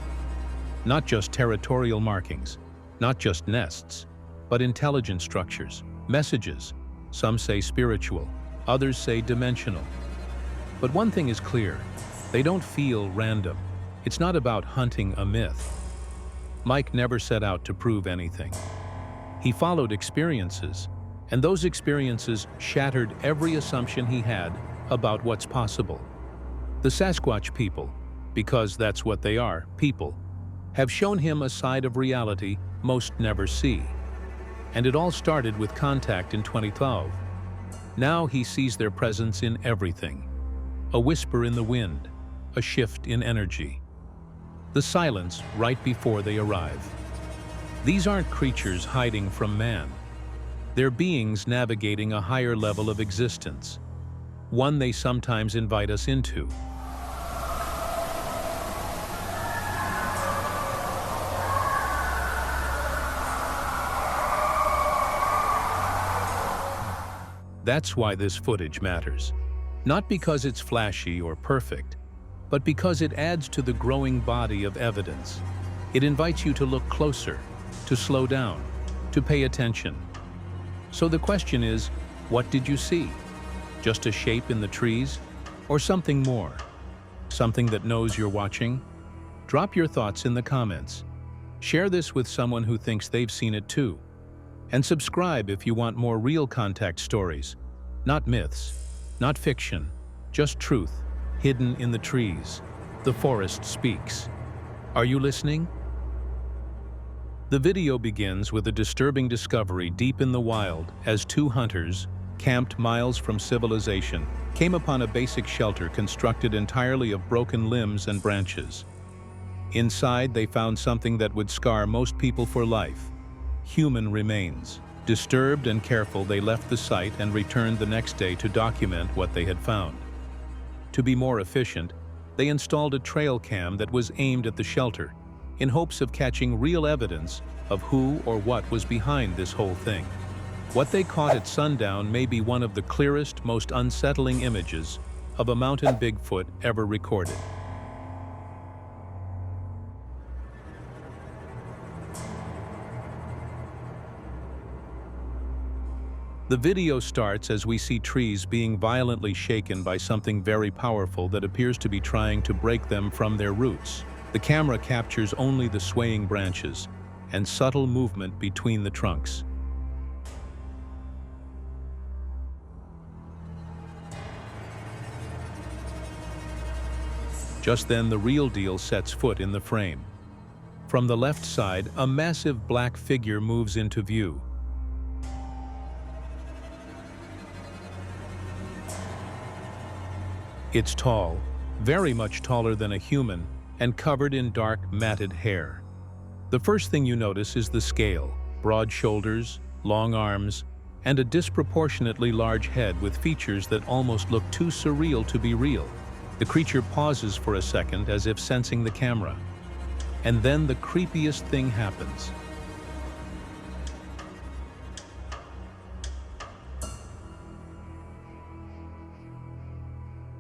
Not just territorial markings, not just nests, but intelligent structures, messages. Some say spiritual, others say dimensional. But one thing is clear, they don't feel random. It's not about hunting a myth. Mike never set out to prove anything. He followed experiences, and those experiences shattered every assumption he had about what's possible. The Sasquatch people, because that's what they are, people, have shown him a side of reality most never see. And it all started with contact in 2012. Now he sees their presence in everything. A whisper in the wind, a shift in energy. The silence right before they arrive. These aren't creatures hiding from man. They're beings navigating a higher level of existence, one they sometimes invite us into. That's why this footage matters. Not because it's flashy or perfect, but because it adds to the growing body of evidence. It invites you to look closer, to slow down, to pay attention. So the question is, what did you see? Just a shape in the trees? Or something more? Something that knows you're watching? Drop your thoughts in the comments. Share this with someone who thinks they've seen it too. And subscribe if you want more real contact stories. Not myths, not fiction, just truth, hidden in the trees. The forest speaks. Are you listening? The video begins with a disturbing discovery deep in the wild as two hunters, camped miles from civilization, came upon a basic shelter constructed entirely of broken limbs and branches. Inside, they found something that would scar most people for life: human remains. Disturbed and careful, they left the site and returned the next day to document what they had found. To be more efficient, they installed a trail cam that was aimed at the shelter, in hopes of catching real evidence of who or what was behind this whole thing. What they caught at sundown may be one of the clearest, most unsettling images of a mountain Bigfoot ever recorded. The video starts as we see trees being violently shaken by something very powerful that appears to be trying to break them from their roots. The camera captures only the swaying branches and subtle movement between the trunks. Just then, the real deal sets foot in the frame. From the left side, a massive black figure moves into view. It's tall, very much taller than a human, and covered in dark, matted hair. The first thing you notice is the scale: broad shoulders, long arms, and a disproportionately large head with features that almost look too surreal to be real. The creature pauses for a second as if sensing the camera. And then the creepiest thing happens.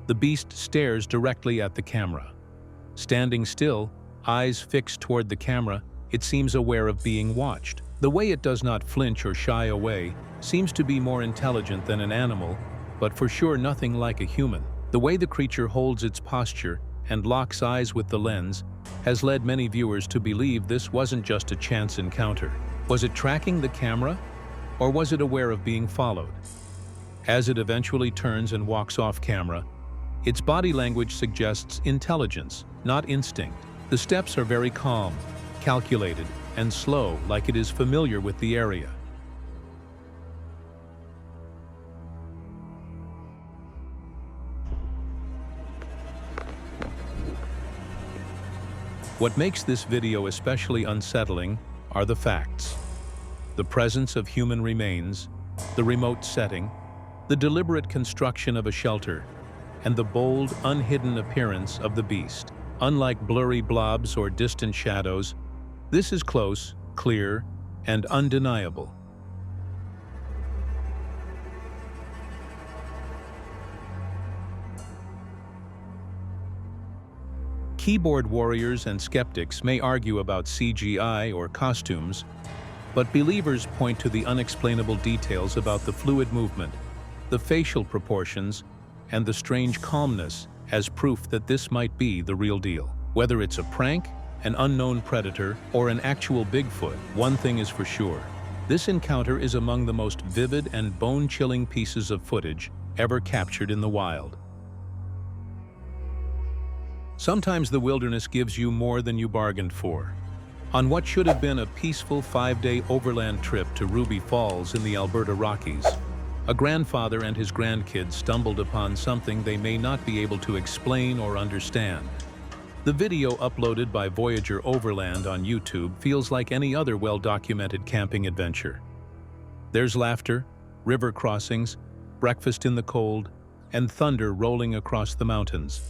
The beast stares directly at the camera. Standing still, eyes fixed toward the camera, it seems aware of being watched. The way it does not flinch or shy away seems to be more intelligent than an animal, but for sure nothing like a human. The way the creature holds its posture and locks eyes with the lens has led many viewers to believe this wasn't just a chance encounter. Was it tracking the camera, or was it aware of being followed? As it eventually turns and walks off camera, its body language suggests intelligence, not instinct. The steps are very calm, calculated, and slow, like it is familiar with the area. What makes this video especially unsettling are the facts. The presence of human remains, the remote setting, the deliberate construction of a shelter, and the bold, unhidden appearance of the beast. Unlike blurry blobs or distant shadows, this is close, clear, and undeniable. Keyboard warriors and skeptics may argue about CGI or costumes, but believers point to the unexplainable details about the fluid movement, the facial proportions, and the strange calmness as proof that this might be the real deal. Whether it's a prank, an unknown predator, or an actual Bigfoot, one thing is for sure. This encounter is among the most vivid and bone-chilling pieces of footage ever captured in the wild. Sometimes the wilderness gives you more than you bargained for. On what should have been a peaceful 5-day overland trip to Ruby Falls in the Alberta Rockies, a grandfather and his grandkids stumbled upon something they may not be able to explain or understand. The video uploaded by Voyager Overland on YouTube feels like any other well-documented camping adventure. There's laughter, river crossings, breakfast in the cold, and thunder rolling across the mountains.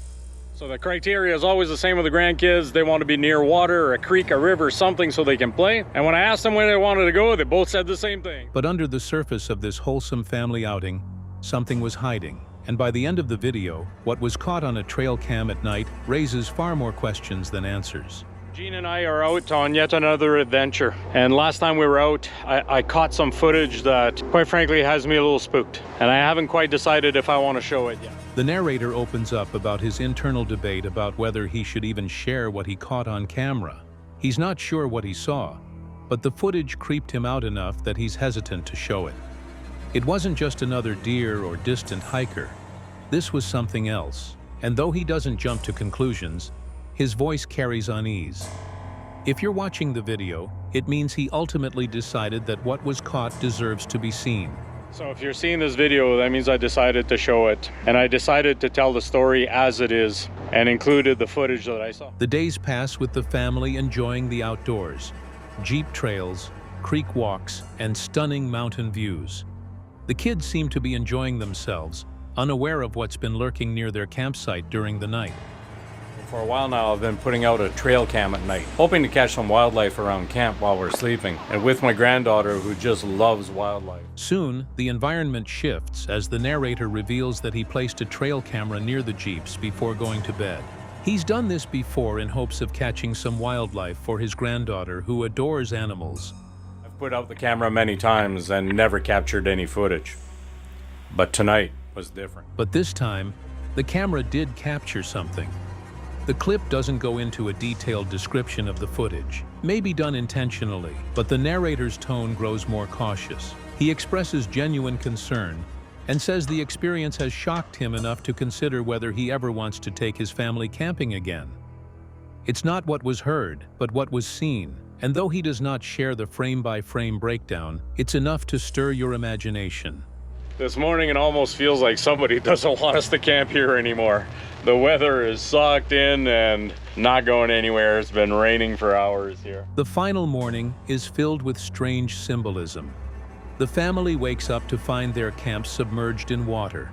So the criteria is always the same with the grandkids. They want to be near water or a creek, a river, something so they can play. And when I asked them where they wanted to go, they both said the same thing. But under the surface of this wholesome family outing, something was hiding. And by the end of the video, what was caught on a trail cam at night raises far more questions than answers. Gene and I are out on yet another adventure. And last time we were out, I caught some footage that, quite frankly, has me a little spooked. And I haven't quite decided if I want to show it yet. The narrator opens up about his internal debate about whether he should even share what he caught on camera. He's not sure what he saw, but the footage creeped him out enough that he's hesitant to show it. It wasn't just another deer or distant hiker. This was something else, and though he doesn't jump to conclusions, his voice carries unease. If you're watching the video, it means he ultimately decided that what was caught deserves to be seen. So if you're seeing this video, that means I decided to show it. And I decided to tell the story as it is, and included the footage that I saw. The days pass with the family enjoying the outdoors, jeep trails, creek walks, and stunning mountain views. The kids seem to be enjoying themselves, unaware of what's been lurking near their campsite during the night. For a while now, I've been putting out a trail cam at night, hoping to catch some wildlife around camp while we're sleeping, and with my granddaughter who just loves wildlife. Soon, the environment shifts as the narrator reveals that he placed a trail camera near the jeeps before going to bed. He's done this before in hopes of catching some wildlife for his granddaughter who adores animals. I've put out the camera many times and never captured any footage. But tonight was different. But this time, the camera did capture something. The clip doesn't go into a detailed description of the footage, maybe done intentionally, but the narrator's tone grows more cautious. He expresses genuine concern and says the experience has shocked him enough to consider whether he ever wants to take his family camping again. It's not what was heard, but what was seen, and though he does not share the frame-by-frame breakdown, it's enough to stir your imagination. This morning it almost feels like somebody doesn't want us to camp here anymore. The weather is sucked in and not going anywhere. It's been raining for hours here. The final morning is filled with strange symbolism. The family wakes up to find their camp submerged in water,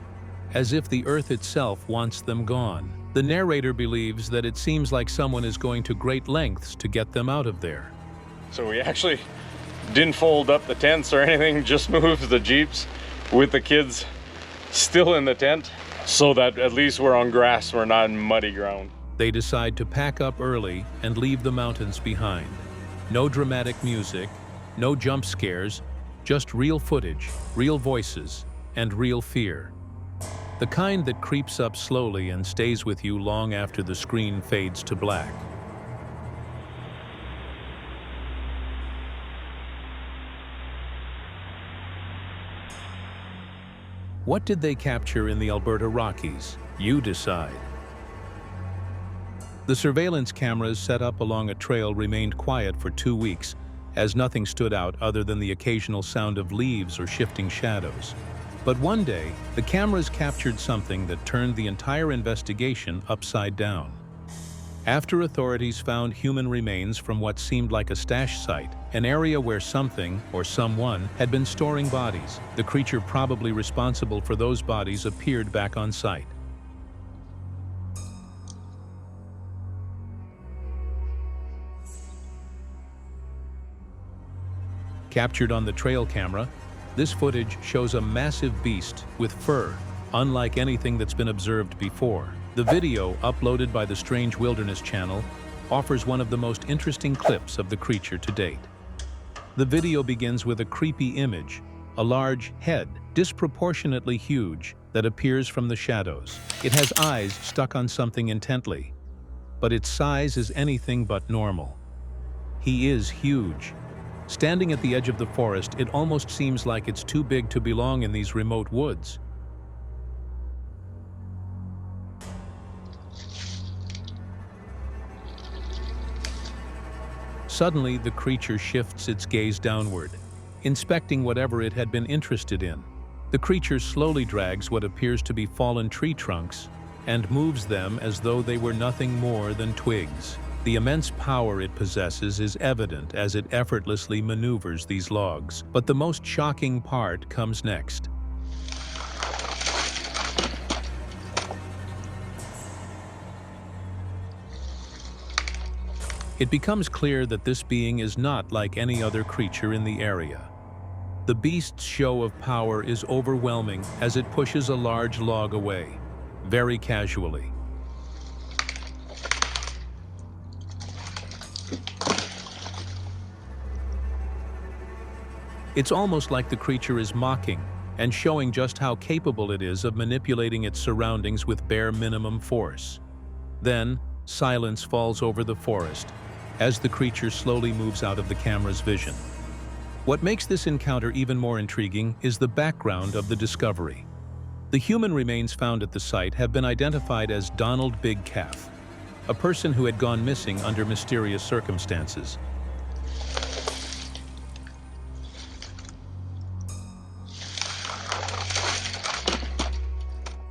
as if the earth itself wants them gone. The narrator believes that it seems like someone is going to great lengths to get them out of there. So we actually didn't fold up the tents or anything, just moved the Jeeps with the kids still in the tent so that at least we're on grass, we're not in muddy ground. They decide to pack up early and leave the mountains behind. No dramatic music, no jump scares, just real footage, real voices, and real fear. The kind that creeps up slowly and stays with you long after the screen fades to black. What did they capture in the Alberta Rockies? You decide. The surveillance cameras set up along a trail remained quiet for 2 weeks, as nothing stood out other than the occasional sound of leaves or shifting shadows. But one day, the cameras captured something that turned the entire investigation upside down. After authorities found human remains from what seemed like a stash site, an area where something or someone had been storing bodies, the creature probably responsible for those bodies appeared back on site. Captured on the trail camera, this footage shows a massive beast with fur, unlike anything that's been observed before. The video, uploaded by the Strange Wilderness channel, offers one of the most interesting clips of the creature to date. The video begins with a creepy image, a large head, disproportionately huge, that appears from the shadows. It has eyes stuck on something intently, but its size is anything but normal. He is huge. Standing at the edge of the forest, it almost seems like it's too big to belong in these remote woods. Suddenly, the creature shifts its gaze downward, inspecting whatever it had been interested in. The creature slowly drags what appears to be fallen tree trunks and moves them as though they were nothing more than twigs. The immense power it possesses is evident as it effortlessly maneuvers these logs. But the most shocking part comes next. It becomes clear that this being is not like any other creature in the area. The beast's show of power is overwhelming as it pushes a large log away, very casually. It's almost like the creature is mocking and showing just how capable it is of manipulating its surroundings with bare minimum force. Then, silence falls over the forest as the creature slowly moves out of the camera's vision. What makes this encounter even more intriguing is the background of the discovery. The human remains found at the site have been identified as Donald Big Calf, a person who had gone missing under mysterious circumstances.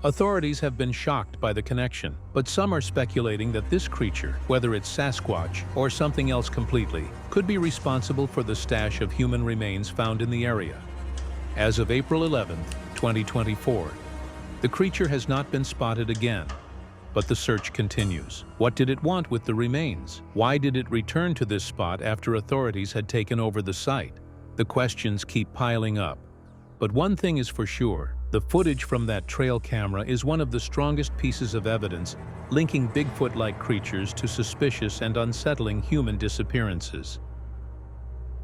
Authorities have been shocked by the connection, but some are speculating that this creature, whether it's Sasquatch or something else completely, could be responsible for the stash of human remains found in the area. As of April 11, 2024, the creature has not been spotted again, but the search continues. What did it want with the remains? Why did it return to this spot after authorities had taken over the site? The questions keep piling up. But one thing is for sure. The footage from that trail camera is one of the strongest pieces of evidence linking Bigfoot-like creatures to suspicious and unsettling human disappearances.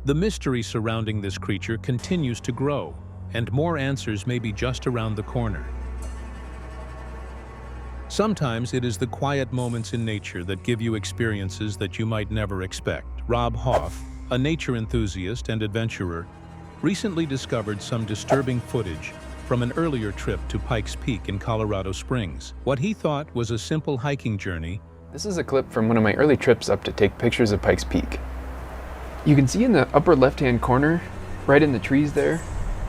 The mystery surrounding this creature continues to grow, and more answers may be just around the corner. Sometimes it is the quiet moments in nature that give you experiences that you might never expect. Rob Hoff, a nature enthusiast and adventurer, recently discovered some disturbing footage from an earlier trip to Pikes Peak in Colorado Springs. What he thought was a simple hiking journey. This is a clip from one of my early trips up to take pictures of Pikes Peak. You can see in the upper left-hand corner, right in the trees there's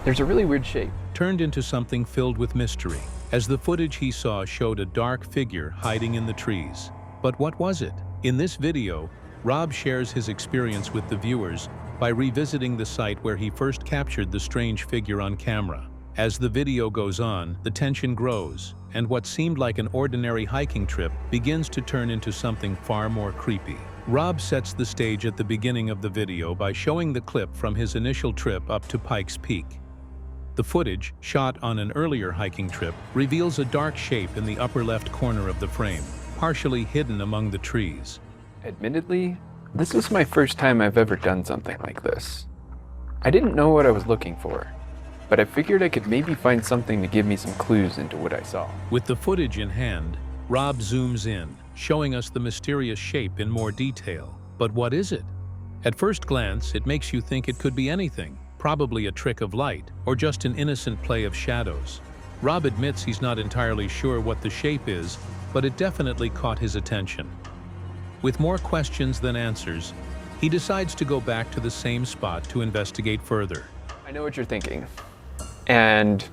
a really weird shape. turned into something filled with mystery, as the footage he saw showed a dark figure hiding in the trees. But what was it? In this video, Rob shares his experience with the viewers by revisiting the site where he first captured the strange figure on camera. As the video goes on, the tension grows, and what seemed like an ordinary hiking trip begins to turn into something far more creepy. Rob sets the stage at the beginning of the video by showing the clip from his initial trip up to Pikes Peak. The footage, shot on an earlier hiking trip, reveals a dark shape in the upper left corner of the frame, partially hidden among the trees. Admittedly, this is my first time I've ever done something like this. I didn't know what I was looking for, but I figured I could maybe find something to give me some clues into what I saw. With the footage in hand, Rob zooms in, showing us the mysterious shape in more detail. But what is it? At first glance, it makes you think it could be anything, probably a trick of light, or just an innocent play of shadows. Rob admits he's not entirely sure what the shape is, but it definitely caught his attention. With more questions than answers, he decides to go back to the same spot to investigate further. I know what you're thinking, and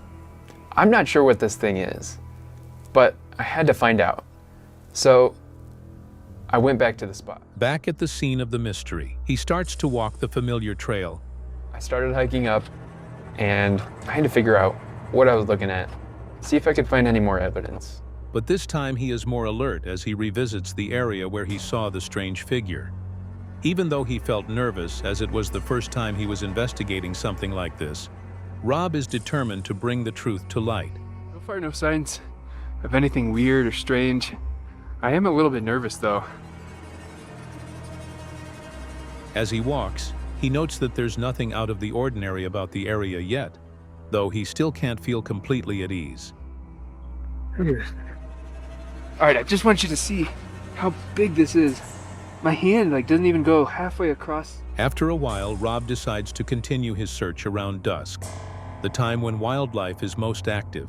I'm not sure what this thing is, but I had to find out. So I went back to the spot. Back at the scene of the mystery, he starts to walk the familiar trail. I started hiking up, and I had to figure out what I was looking at, see if I could find any more evidence. But this time he is more alert as he revisits the area where he saw the strange figure. Even though he felt nervous as it was the first time he was investigating something like this, Rob is determined to bring the truth to light. So far, no signs of anything weird or strange. I am a little bit nervous, though. As he walks, he notes that there's nothing out of the ordinary about the area yet, though he still can't feel completely at ease. All right, I just want you to see how big this is. My hand doesn't even go halfway across. After a while, Rob decides to continue his search around dusk, the time when wildlife is most active,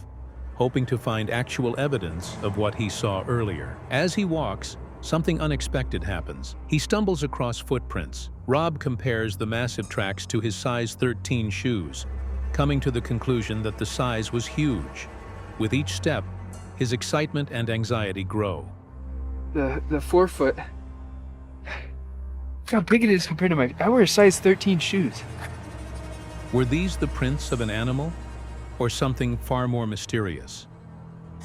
hoping to find actual evidence of what he saw earlier. As he walks, something unexpected happens. He stumbles across footprints. Rob compares the massive tracks to his size 13 shoes, coming to the conclusion that the size was huge. With each step, his excitement and anxiety grow. The forefoot. Look how big it is compared to I wear a size 13 shoes. Were these the prints of an animal, or something far more mysterious?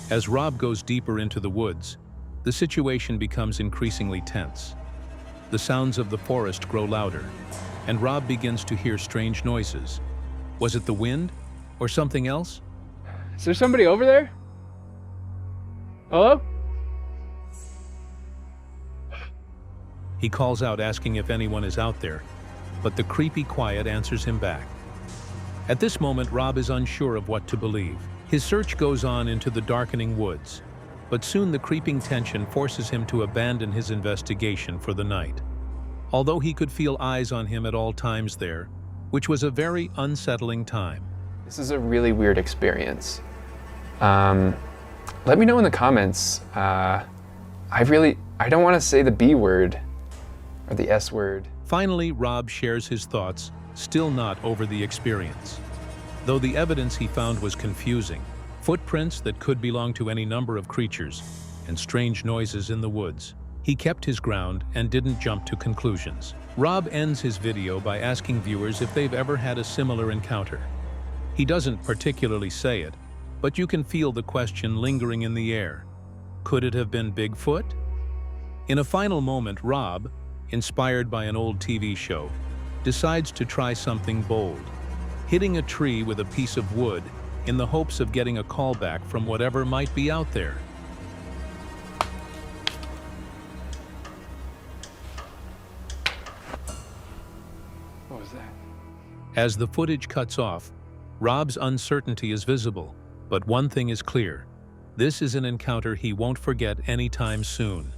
As Rob goes deeper into the woods, the situation becomes increasingly tense. The sounds of the forest grow louder, and Rob begins to hear strange noises. Was it the wind, or something else? Is there somebody over there? Hello? He calls out asking if anyone is out there, but the creepy quiet answers him back. At this moment, Rob is unsure of what to believe. His search goes on into the darkening woods, but soon the creeping tension forces him to abandon his investigation for the night. Although he could feel eyes on him at all times there, which was a very unsettling time. This is a really weird experience. Let me know in the comments. I don't want to say the B word or the S word. Finally, Rob shares his thoughts, still not over the experience. Though the evidence he found was confusing, footprints that could belong to any number of creatures, and strange noises in the woods, he kept his ground and didn't jump to conclusions. Rob ends his video by asking viewers if they've ever had a similar encounter. He doesn't particularly say it, but you can feel the question lingering in the air. Could it have been Bigfoot? In a final moment, Rob, inspired by an old TV show, decides to try something bold, hitting a tree with a piece of wood in the hopes of getting a call back from whatever might be out there. What was that? As the footage cuts off, Rob's uncertainty is visible, but one thing is clear: this is an encounter he won't forget anytime soon.